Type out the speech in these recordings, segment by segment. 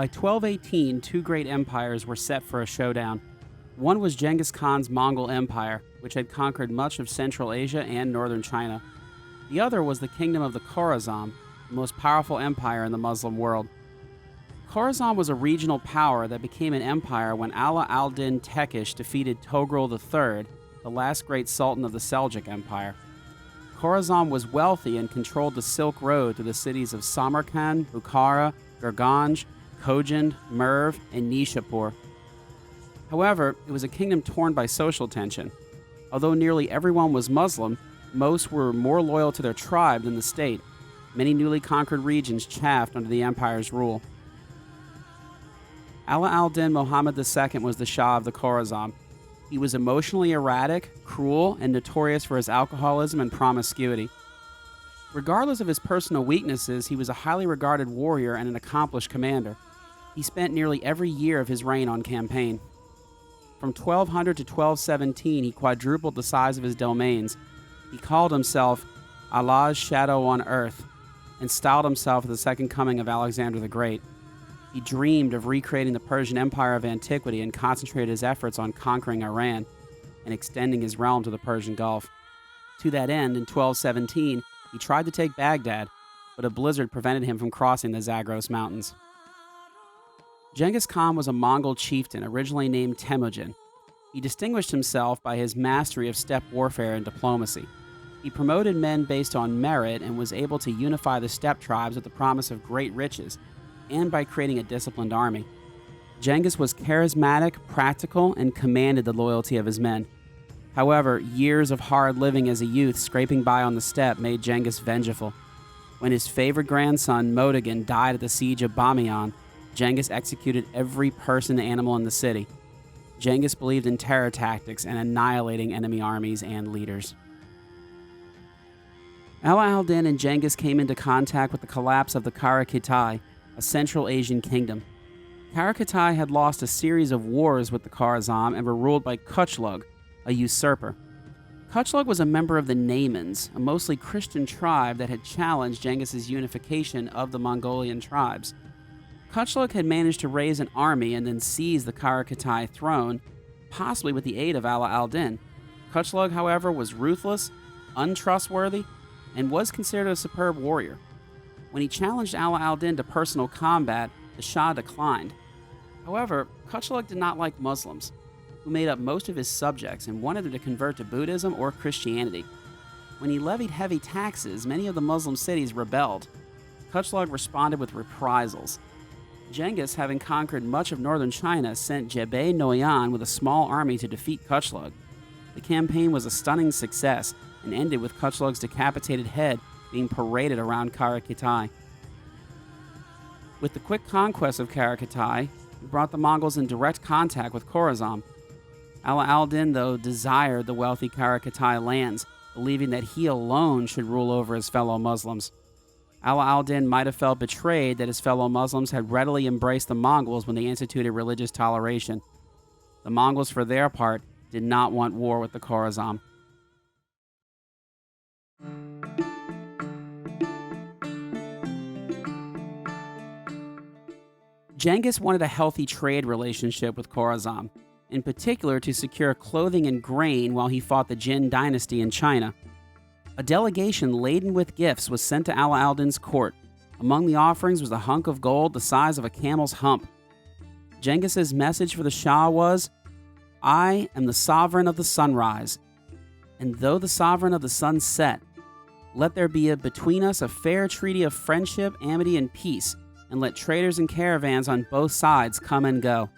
By 1218, two great empires were set for a showdown. One was Genghis Khan's Mongol Empire, which had conquered much of Central Asia and northern China. The other was the kingdom of the Khwarezm, the most powerful empire in the Muslim world. Khwarezm was a regional power that became an empire when Ala al-Din Tekish defeated Togrul III, the last great sultan of the Seljuk Empire. Khwarezm was wealthy and controlled the Silk Road to the cities of Samarkand, Bukhara, Gurganj, Khojan, Merv, and Nishapur. However, it was a kingdom torn by social tension. Although nearly everyone was Muslim, most were more loyal to their tribe than the state. Many newly conquered regions chafed under the empire's rule. Ala al-Din Muhammad II was the Shah of the Khwarezm. He was emotionally erratic, cruel, and notorious for his alcoholism and promiscuity. Regardless of his personal weaknesses, he was a highly regarded warrior and an accomplished commander. He spent nearly every year of his reign on campaign. From 1200 to 1217, he quadrupled the size of his domains. He called himself Allah's shadow on earth and styled himself the second coming of Alexander the Great. He dreamed of recreating the Persian Empire of antiquity and concentrated his efforts on conquering Iran and extending his realm to the Persian Gulf. To that end, in 1217, he tried to take Baghdad, but a blizzard prevented him from crossing the Zagros Mountains. Genghis Khan was a Mongol chieftain originally named Temujin. He distinguished himself by his mastery of steppe warfare and diplomacy. He promoted men based on merit and was able to unify the steppe tribes with the promise of great riches, and by creating a disciplined army. Genghis was charismatic, practical, and commanded the loyalty of his men. However, years of hard living as a youth scraping by on the steppe made Genghis vengeful. When his favorite grandson, Modagan, died at the siege of Bamiyan, Genghis executed every person and animal in the city. Genghis believed in terror tactics and annihilating enemy armies and leaders. Ala al-Din and Genghis came into contact with the collapse of the Qara Khitai, a Central Asian kingdom. Qara Khitai had lost a series of wars with the Khwarezm and were ruled by Kuchlug, a usurper. Kuchlug was a member of the Naimans, a mostly Christian tribe that had challenged Genghis's unification of the Mongolian tribes. Kuchlug had managed to raise an army and then seize the Qara Khitai throne, possibly with the aid of Ala al-Din. Kuchlug, however, was ruthless, untrustworthy, and was considered a superb warrior. When he challenged Ala al-Din to personal combat, the Shah declined. However, Kuchlug did not like Muslims, who made up most of his subjects and wanted them to convert to Buddhism or Christianity. When he levied heavy taxes, many of the Muslim cities rebelled. Kuchlug responded with reprisals. Genghis, having conquered much of northern China, sent Jebel Noyan with a small army to defeat Kuchlug. The campaign was a stunning success and ended with Kuchlug's decapitated head being paraded around Qara Khitai. With the quick conquest of Qara Khitai, it brought the Mongols in direct contact with Khwarezm. Ala al-Din, though, desired the wealthy Qara Khitai lands, believing that he alone should rule over his fellow Muslims. Ala al-Din might have felt betrayed that his fellow Muslims had readily embraced the Mongols when they instituted religious toleration. The Mongols, for their part, did not want war with the Khwarezm. Genghis wanted a healthy trade relationship with Khwarezm, in particular to secure clothing and grain while he fought the Jin dynasty in China. A delegation laden with gifts was sent to Ala al-Din's court. Among the offerings was a hunk of gold the size of a camel's hump. Genghis's message for the Shah was, "I am the sovereign of the sunrise, and though the sovereign of the sunset, let there be between us a fair treaty of friendship, amity, and peace, and let traders and caravans on both sides come and go."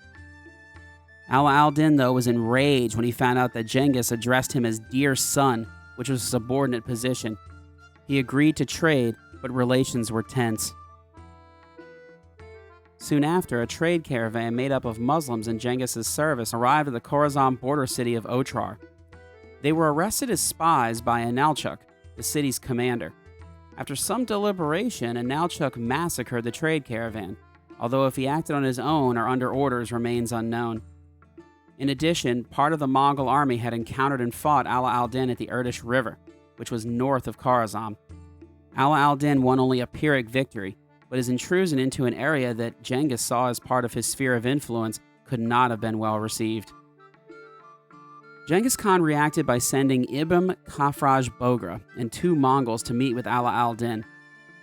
Ala al-Din, though, was enraged when he found out that Genghis addressed him as dear son, which was a subordinate position. He agreed to trade, but relations were tense. Soon after, a trade caravan made up of Muslims in Genghis's service arrived at the Khwarezm border city of Otrar. They were arrested as spies by Inalchuk, the city's commander. After some deliberation, Inalchuk massacred the trade caravan, although if he acted on his own or under orders remains unknown. In addition, part of the Mongol army had encountered and fought Ala al-Din at the Irtysh River, which was north of Khwarezm. Ala al-Din won only a Pyrrhic victory, but his intrusion into an area that Genghis saw as part of his sphere of influence could not have been well received. Genghis Khan reacted by sending Ibn Khafraj Bogra and 2 Mongols to meet with Ala al-Din.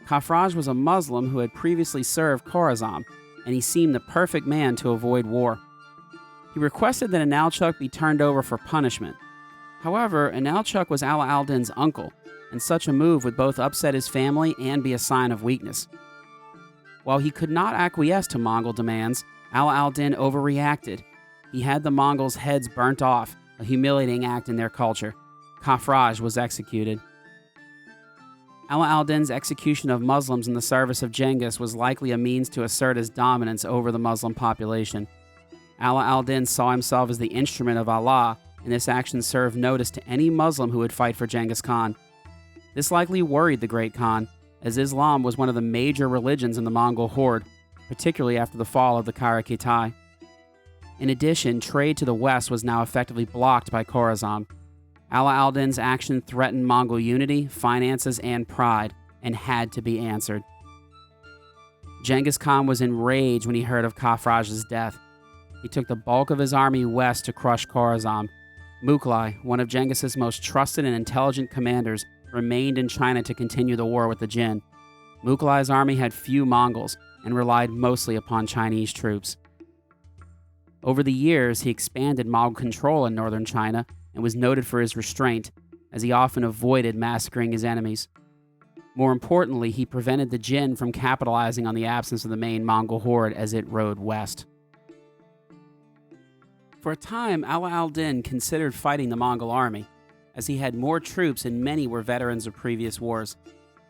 Khafraj was a Muslim who had previously served Khwarezm, and he seemed the perfect man to avoid war. He requested that Inalchuq be turned over for punishment. However, Inalchuq was Ala al-Din's uncle, and such a move would both upset his family and be a sign of weakness. While he could not acquiesce to Mongol demands, Ala al-Din overreacted. He had the Mongols' heads burnt off, a humiliating act in their culture. Khafraj was executed. Ala al-Din's execution of Muslims in the service of Genghis was likely a means to assert his dominance over the Muslim population. Ala al-Din saw himself as the instrument of Allah, and this action served notice to any Muslim who would fight for Genghis Khan. This likely worried the great Khan, as Islam was one of the major religions in the Mongol horde, particularly after the fall of the Qara Khitai. In addition, trade to the west was now effectively blocked by Khwarezm. Ala al-Din's action threatened Mongol unity, finances, and pride, and had to be answered. Genghis Khan was enraged when he heard of Khafraj's death. He took the bulk of his army west to crush Khwarezm. Mukhlai, one of Genghis's most trusted and intelligent commanders, remained in China to continue the war with the Jin. Mukhlai's army had few Mongols and relied mostly upon Chinese troops. Over the years, he expanded Mongol control in northern China and was noted for his restraint, as he often avoided massacring his enemies. More importantly, he prevented the Jin from capitalizing on the absence of the main Mongol horde as it rode west. For a time, Ala al-Din considered fighting the Mongol army, as he had more troops and many were veterans of previous wars.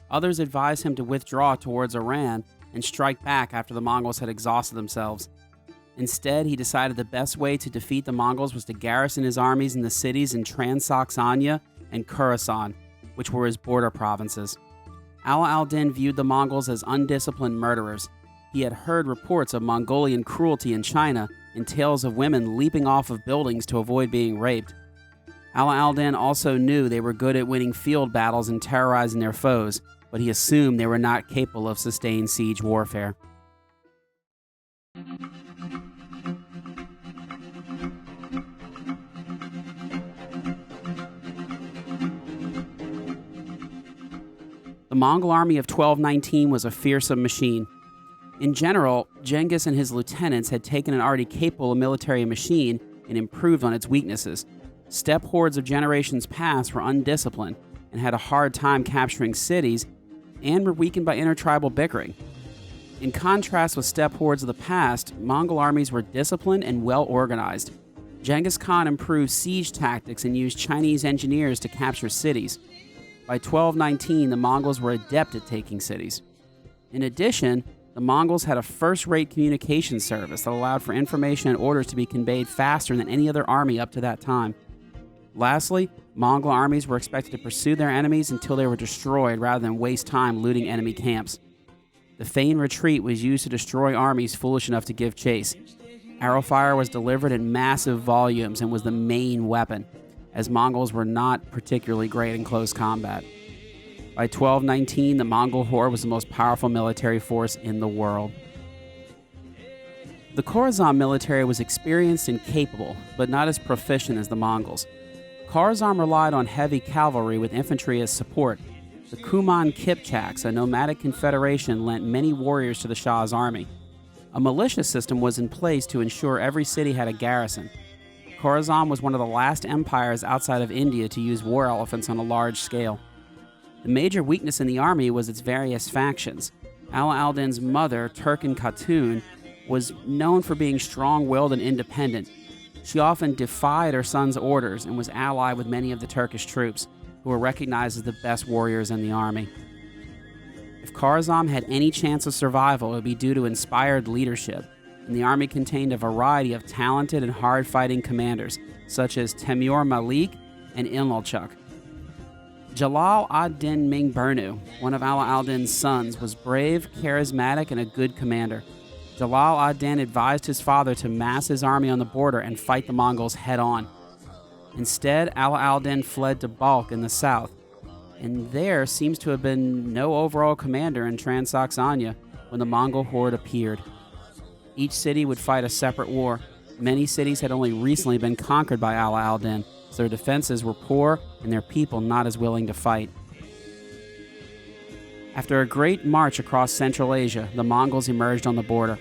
Others advised him to withdraw towards Iran and strike back after the Mongols had exhausted themselves. Instead, he decided the best way to defeat the Mongols was to garrison his armies in the cities in Transoxania and Khorasan, which were his border provinces. Ala al-Din viewed the Mongols as undisciplined murderers. He had heard reports of Mongolian cruelty in China and tales of women leaping off of buildings to avoid being raped. Ala al-Din also knew they were good at winning field battles and terrorizing their foes, but he assumed they were not capable of sustained siege warfare. The Mongol army of 1219 was a fearsome machine. In general, Genghis and his lieutenants had taken an already capable military machine and improved on its weaknesses. Steppe hordes of generations past were undisciplined and had a hard time capturing cities and were weakened by intertribal bickering. In contrast with steppe hordes of the past, Mongol armies were disciplined and well organized. Genghis Khan improved siege tactics and used Chinese engineers to capture cities. By 1219, the Mongols were adept at taking cities. In addition, the Mongols had a first-rate communication service that allowed for information and orders to be conveyed faster than any other army up to that time. Lastly, Mongol armies were expected to pursue their enemies until they were destroyed rather than waste time looting enemy camps. The feigned retreat was used to destroy armies foolish enough to give chase. Arrow fire was delivered in massive volumes and was the main weapon, as Mongols were not particularly great in close combat. By 1219, the Mongol horde was the most powerful military force in the world. The Khwarezm military was experienced and capable, but not as proficient as the Mongols. Khwarezm relied on heavy cavalry with infantry as support. The Kuman Kipchaks, a nomadic confederation, lent many warriors to the Shah's army. A militia system was in place to ensure every city had a garrison. Khwarezm was one of the last empires outside of India to use war elephants on a large scale. The major weakness in the army was its various factions. Ala al-Din's mother, Turkin Khatun, was known for being strong-willed and independent. She often defied her son's orders and was allied with many of the Turkish troops, who were recognized as the best warriors in the army. If Khwarezm had any chance of survival, it would be due to inspired leadership, and the army contained a variety of talented and hard-fighting commanders, such as Temur Malik and Inalchuq. Jalal ad-Din Mingburnu, one of Ala al-Din's sons, was brave, charismatic, and a good commander. Jalal ad-Din advised his father to mass his army on the border and fight the Mongols head-on. Instead, Ala al-Din fled to Balkh in the south, and there seems to have been no overall commander in Transoxania. when the Mongol horde appeared. Each city would fight a separate war. Many cities had only recently been conquered by Ala al-Din, so their defenses were poor and their people not as willing to fight. After a great march across Central Asia, the Mongols emerged on the border.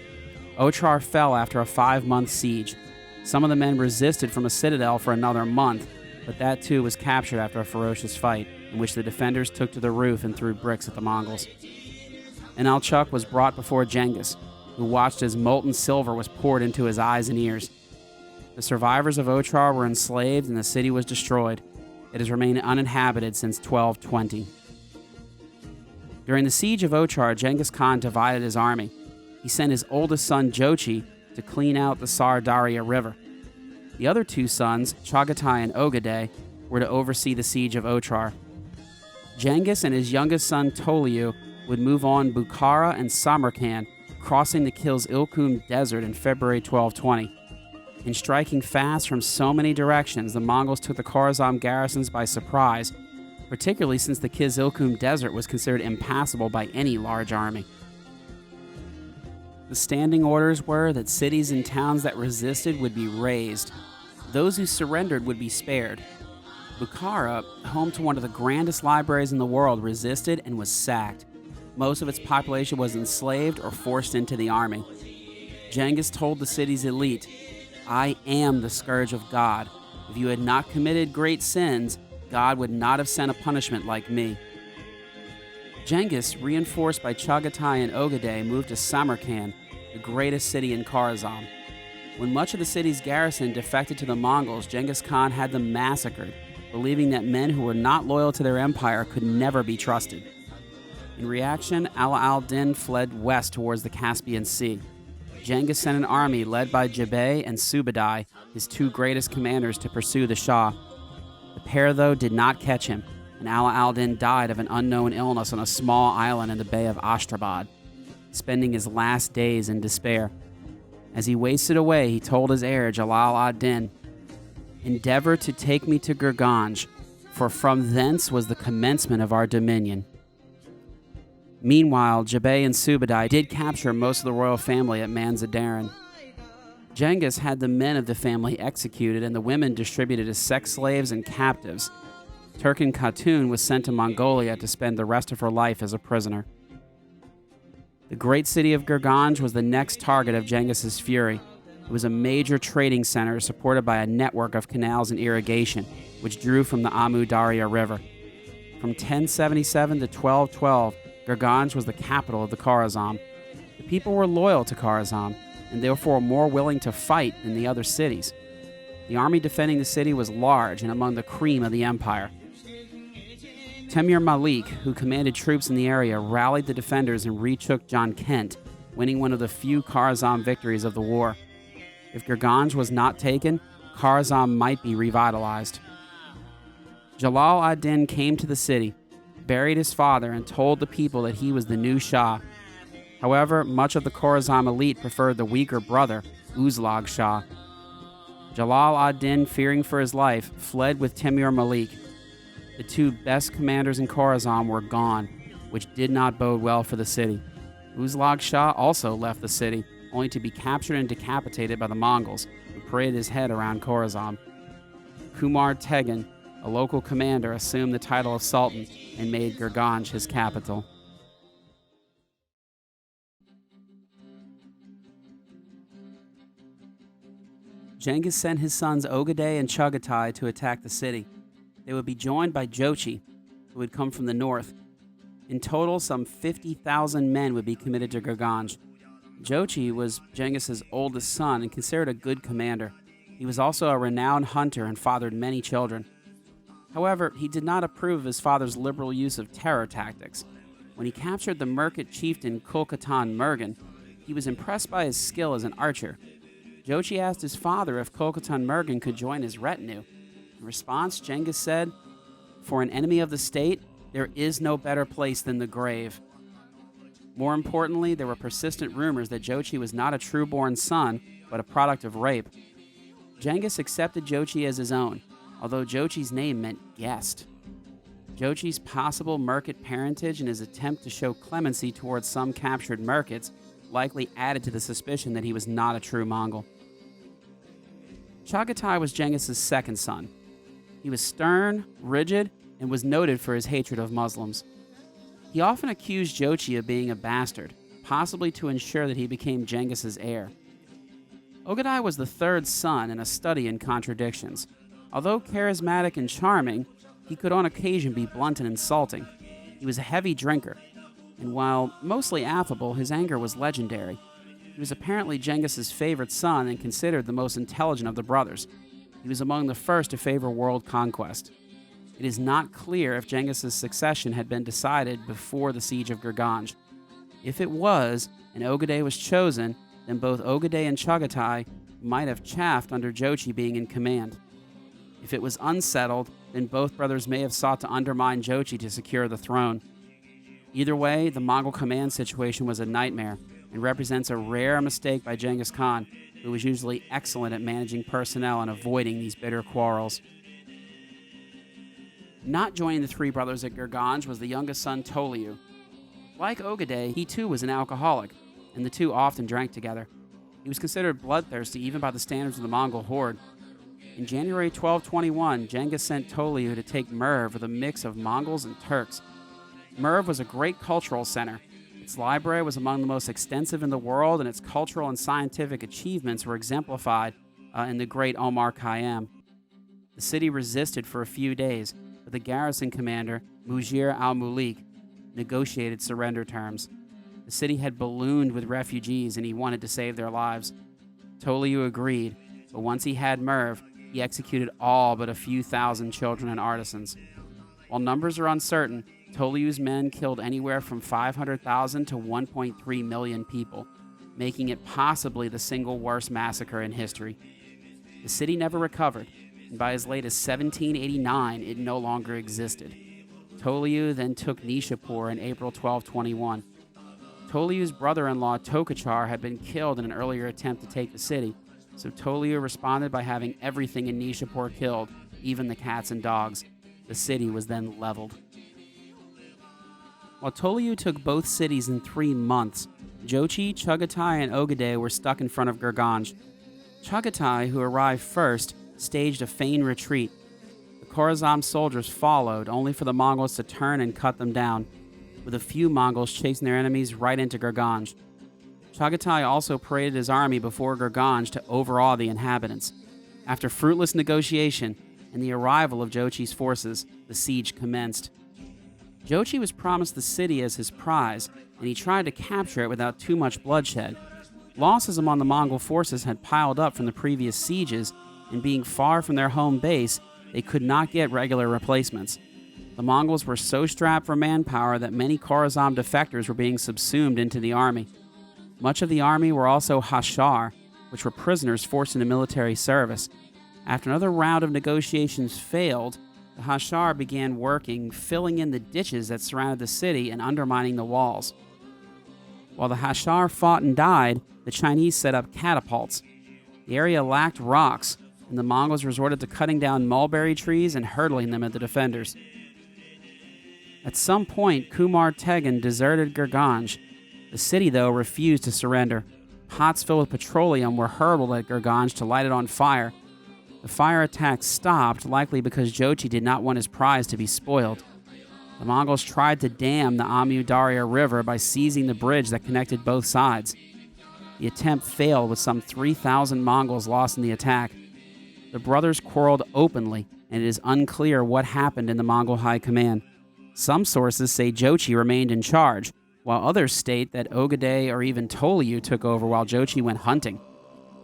Otrar fell after a 5-month siege. Some of the men resisted from a citadel for another month, but that too was captured after a ferocious fight, in which the defenders took to the roof and threw bricks at the Mongols. Inalchuq was brought before Genghis, who watched as molten silver was poured into his eyes and ears. The survivors of Otrar were enslaved and the city was destroyed. It has remained uninhabited since 1220. During the siege of Otrar, Genghis Khan divided his army. He sent his oldest son Jochi to clean out the Sar Darya River. The other two sons, Chagatai and Ogedei, were to oversee the siege of Otrar. Genghis and his youngest son Toliu would move on Bukhara and Samarkand, crossing the Kizilkum Desert in February 1220. In striking fast from so many directions, the Mongols took the Khwarezm garrisons by surprise, particularly since the Kizilkum Desert was considered impassable by any large army. The standing orders were that cities and towns that resisted would be razed. Those who surrendered would be spared. Bukhara, home to one of the grandest libraries in the world, resisted and was sacked. Most of its population was enslaved or forced into the army. Genghis told the city's elite, "I am the scourge of God. If you had not committed great sins, God would not have sent a punishment like me." Genghis, reinforced by Chagatai and Ogedei, moved to Samarkand, the greatest city in Khwarezm. When much of the city's garrison defected to the Mongols, Genghis Khan had them massacred, believing that men who were not loyal to their empire could never be trusted. In reaction, Ala al-Din fled west towards the Caspian Sea. Genghis sent an army led by Jabay and Subadai, his two greatest commanders, to pursue the Shah. The pair, though, did not catch him, and Ala al-Din died of an unknown illness on a small island in the Bay of Ashtrabad, spending his last days in despair. As he wasted away, he told his heir, Jalal ad-Din, "Endeavor to take me to Gurganj, for from thence was the commencement of our dominion." Meanwhile, Jabay and Subadai did capture most of the royal family at Manzadaran. Genghis had the men of the family executed and the women distributed as sex slaves and captives. Turkin Khatun was sent to Mongolia to spend the rest of her life as a prisoner. The great city of Gurganj was the next target of Genghis's fury. It was a major trading center supported by a network of canals and irrigation, which drew from the Amu Darya River. From 1077 to 1212, Gurganj was the capital of the Khwarezm. The people were loyal to Khwarezm, and therefore more willing to fight than the other cities. The army defending the city was large and among the cream of the empire. Temur Malik, who commanded troops in the area, rallied the defenders and retook Jankent, winning one of the few Khwarezm victories of the war. If Gurganj was not taken, Khwarezm might be revitalized. Jalal ad-Din came to the city, buried his father, and told the people that he was the new Shah. However, much of the Khwarezm elite preferred the weaker brother, Uzlag Shah. Jalal ad-Din, fearing for his life, fled with Temur Malik. The two best commanders in Khwarezm were gone, which did not bode well for the city. Uzlag Shah also left the city, only to be captured and decapitated by the Mongols, who paraded his head around Khwarezm. Kumar Tegan, a local commander, assumed the title of Sultan and made Gurganj his capital. Genghis sent his sons Ogedei and Chagatai to attack the city. They would be joined by Jochi, who would come from the north. In total, some 50,000 men would be committed to Gurganj. Jochi was Genghis's oldest son and considered a good commander. He was also a renowned hunter and fathered many children. However, he did not approve of his father's liberal use of terror tactics. When he captured the Merkit chieftain Kolkatan Mergan, he was impressed by his skill as an archer. Jochi asked his father if Kolkatan Mergan could join his retinue. In response, Genghis said, "For an enemy of the state, there is no better place than the grave." More importantly, there were persistent rumors that Jochi was not a true-born son, but a product of rape. Genghis accepted Jochi as his own, although Jochi's name meant guest. Jochi's possible Merkit parentage and his attempt to show clemency towards some captured Merkits likely added to the suspicion that he was not a true Mongol. Chagatai was Genghis' second son. He was stern, rigid, and was noted for his hatred of Muslims. He often accused Jochi of being a bastard, possibly to ensure that he became Genghis' heir. Ogadai was the third son and a study in contradictions. Although charismatic and charming, he could on occasion be blunt and insulting. He was a heavy drinker, and while mostly affable, his anger was legendary. He was apparently Genghis' favorite son and considered the most intelligent of the brothers. He was among the first to favor world conquest. It is not clear if Genghis' succession had been decided before the siege of Gurganj. If it was, and Ogadai was chosen, then both Ogadai and Chagatai might have chafed under Jochi being in command. If it was unsettled, then both brothers may have sought to undermine Jochi to secure the throne. Either way, the Mongol command situation was a nightmare and represents a rare mistake by Genghis Khan, who was usually excellent at managing personnel and avoiding these bitter quarrels. Not joining the three brothers at Gurganj was the youngest son Toliu. Like Ogadai, he too was an alcoholic, and the two often drank together. He was considered bloodthirsty even by the standards of the Mongol horde. In January 1221, Genghis sent Toliu to take Merv with a mix of Mongols and Turks. Merv was a great cultural center. Its library was among the most extensive in the world, and its cultural and scientific achievements were exemplified in the great Omar Khayyam. The city resisted for a few days, but the garrison commander, Mujir al-Mulik, negotiated surrender terms. The city had ballooned with refugees, and he wanted to save their lives. Toliu agreed, but once he had Merv, he executed all but a few thousand children and artisans. While numbers are uncertain, Toliu's men killed anywhere from 500,000 to 1.3 million people, making it possibly the single worst massacre in history. The city never recovered, and by as late as 1789, it no longer existed. Toliu then took Nishapur in April 1221. Toliu's brother-in-law Tokachar had been killed in an earlier attempt to take the city, so Toliu responded by having everything in Nishapur killed, even the cats and dogs. The city was then leveled. While Toliu took both cities in 3 months, Jochi, Chagatai, and Ogadai were stuck in front of Gurganj. Chagatai, who arrived first, staged a feigned retreat. The Khwarezm soldiers followed, only for the Mongols to turn and cut them down, with a few Mongols chasing their enemies right into Gurganj. Chagatai also paraded his army before Gurganj to overawe the inhabitants. After fruitless negotiation and the arrival of Jochi's forces, the siege commenced. Jochi was promised the city as his prize, and he tried to capture it without too much bloodshed. Losses among the Mongol forces had piled up from the previous sieges, and being far from their home base, they could not get regular replacements. The Mongols were so strapped for manpower that many Khwarezm defectors were being subsumed into the army. Much of the army were also hashar, which were prisoners forced into military service. After another round of negotiations failed, the hashar began working, filling in the ditches that surrounded the city and undermining the walls. While the hashar fought and died, the Chinese set up catapults. The area lacked rocks, and the Mongols resorted to cutting down mulberry trees and hurtling them at the defenders. At some point, Kumar Tegan deserted Gurganj. The city, though, refused to surrender. Pots filled with petroleum were hurled at Gurganj to light it on fire. The fire attack stopped, likely because Jochi did not want his prize to be spoiled. The Mongols tried to dam the Amu Darya River by seizing the bridge that connected both sides. The attempt failed, with some 3,000 Mongols lost in the attack. The brothers quarreled openly, and it is unclear what happened in the Mongol high command. Some sources say Jochi remained in charge, while others state that Ogadai or even Toliu took over while Jochi went hunting.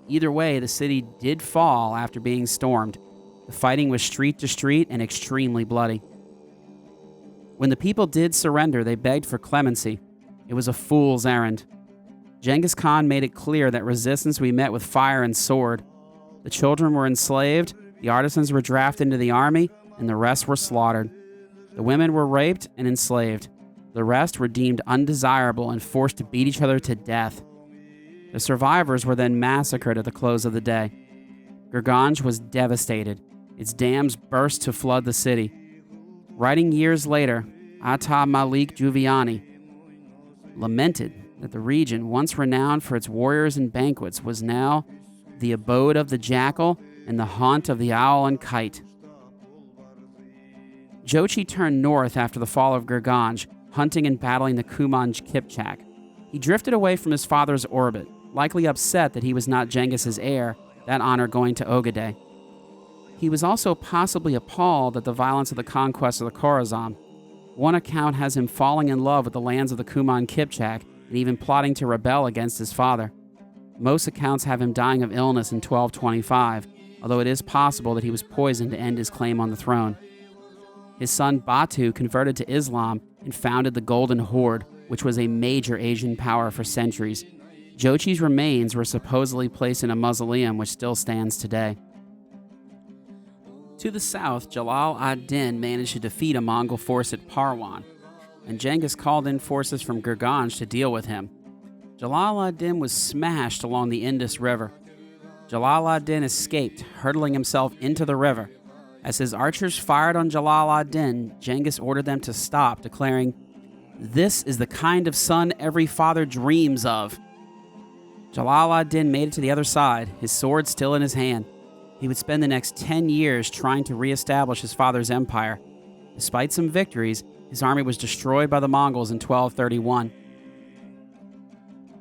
Either way, the city did fall after being stormed. The fighting was street to street and extremely bloody. When the people did surrender, they begged for clemency. It was a fool's errand. Genghis Khan made it clear that resistance would be met with fire and sword. The children were enslaved, the artisans were drafted into the army, and the rest were slaughtered. The women were raped and enslaved. The rest were deemed undesirable and forced to beat each other to death. The survivors were then massacred at the close of the day. Gurganj was devastated. Its dams burst to flood the city. Writing years later, Atta Malik Juviani lamented that the region, once renowned for its warriors and banquets, was now the abode of the jackal and the haunt of the owl and kite. Jochi turned north after the fall of Gurganj, hunting and battling the Kuman Kipchak. He drifted away from his father's orbit, likely upset that he was not Genghis's heir, that honor going to Abode. He was also possibly appalled at the violence of the conquest of the Khwarezm. One account has him falling in love with the lands of the Kuman Kipchak and even plotting to rebel against his father. Most accounts have him dying of illness in 1225, although it is possible that he was poisoned to end his claim on the throne. His son Batu converted to Islam and founded the Golden Horde, which was a major Asian power for centuries. Jochi's remains were supposedly placed in a mausoleum which still stands today. To the south, Jalal ad-Din managed to defeat a Mongol force at Parwan, and Genghis called in forces from Gurganj to deal with him. Jalal ad-Din was smashed along the Indus River. Jalal ad-Din escaped, hurtling himself into the river. As his archers fired on Jalal ad-Din, Genghis ordered them to stop, declaring, "This is the kind of son every father dreams of." Jalal ad-Din made it to the other side, his sword still in his hand. He would spend the next 10 years trying to reestablish his father's empire. Despite some victories, his army was destroyed by the Mongols in 1231.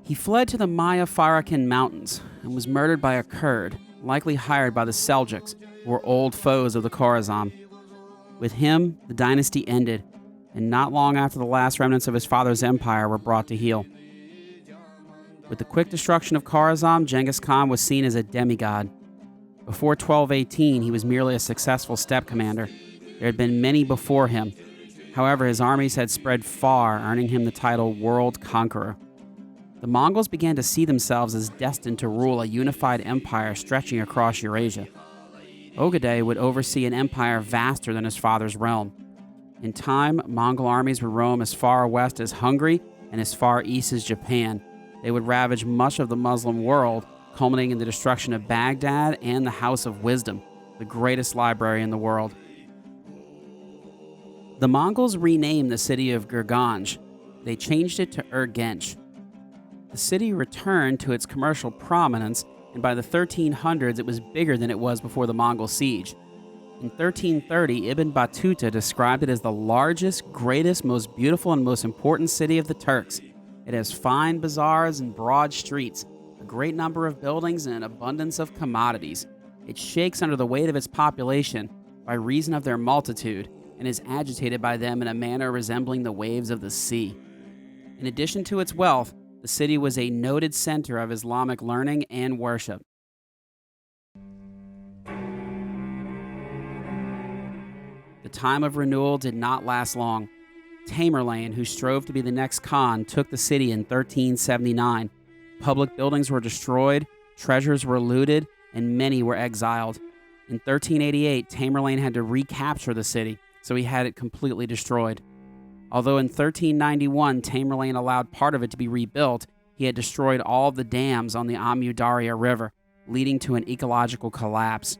He fled to the Maya Farakin Mountains and was murdered by a Kurd, likely hired by the Seljuks, who were old foes of the Khwarezm. With him, the dynasty ended, and not long after the last remnants of his father's empire were brought to heel. With the quick destruction of Khwarezm, Genghis Khan was seen as a demigod. Before 1218, he was merely a successful steppe commander. There had been many before him. However, his armies had spread far, earning him the title World Conqueror. The Mongols began to see themselves as destined to rule a unified empire stretching across Eurasia. Abode would oversee an empire vaster than his father's realm. In time, Mongol armies would roam as far west as Hungary and as far east as Japan. They would ravage much of the Muslim world, culminating in the destruction of Baghdad and the House of Wisdom, the greatest library in the world. The Mongols renamed the city of Gurganj. They changed it to Urgench. The city returned to its commercial prominence, and by the 1300s it was bigger than it was before the Mongol siege. In 1330, Ibn Battuta described it as the largest, greatest, most beautiful, and most important city of the Turks. It has fine bazaars and broad streets, a great number of buildings, and an abundance of commodities. It shakes under the weight of its population by reason of their multitude, and is agitated by them in a manner resembling the waves of the sea. In addition to its wealth, the city was a noted center of Islamic learning and worship. The time of renewal did not last long. Tamerlane, who strove to be the next Khan, took the city in 1379. Public buildings were destroyed, treasures were looted, and many were exiled. In 1388, Tamerlane had to recapture the city, so he had it completely destroyed. Although in 1391, Tamerlane allowed part of it to be rebuilt, he had destroyed all of the dams on the Amu Darya River, leading to an ecological collapse.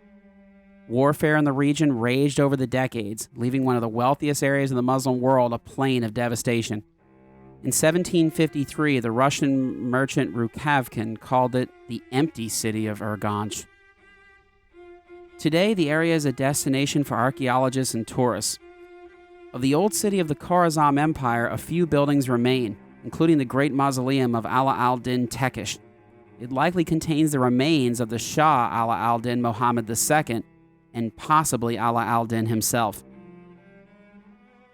Warfare in the region raged over the decades, leaving one of the wealthiest areas of the Muslim world a plain of devastation. In 1753, the Russian merchant Rukavkin called it the empty city of Urgench. Today, the area is a destination for archaeologists and tourists. Of the old city of the Khwarezm Empire, a few buildings remain, including the great mausoleum of Ala al-Din Tekish. It likely contains the remains of the Shah Ala al-Din Muhammad II and possibly Ala al-Din himself.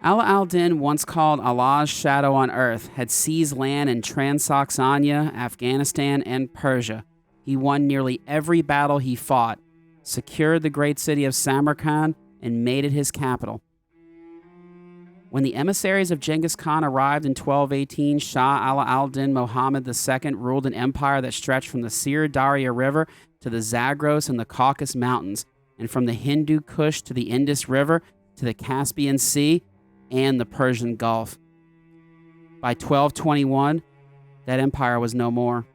Ala al-Din, once called Allah's shadow on earth, had seized land in Transoxania, Afghanistan, and Persia. He won nearly every battle he fought, secured the great city of Samarkand, and made it his capital. When the emissaries of Genghis Khan arrived in 1218, Shah Ala al-Din Muhammad II ruled an empire that stretched from the Sir Darya River to the Zagros and the Caucasus Mountains, and from the Hindu Kush to the Indus River to the Caspian Sea and the Persian Gulf. By 1221, that empire was no more.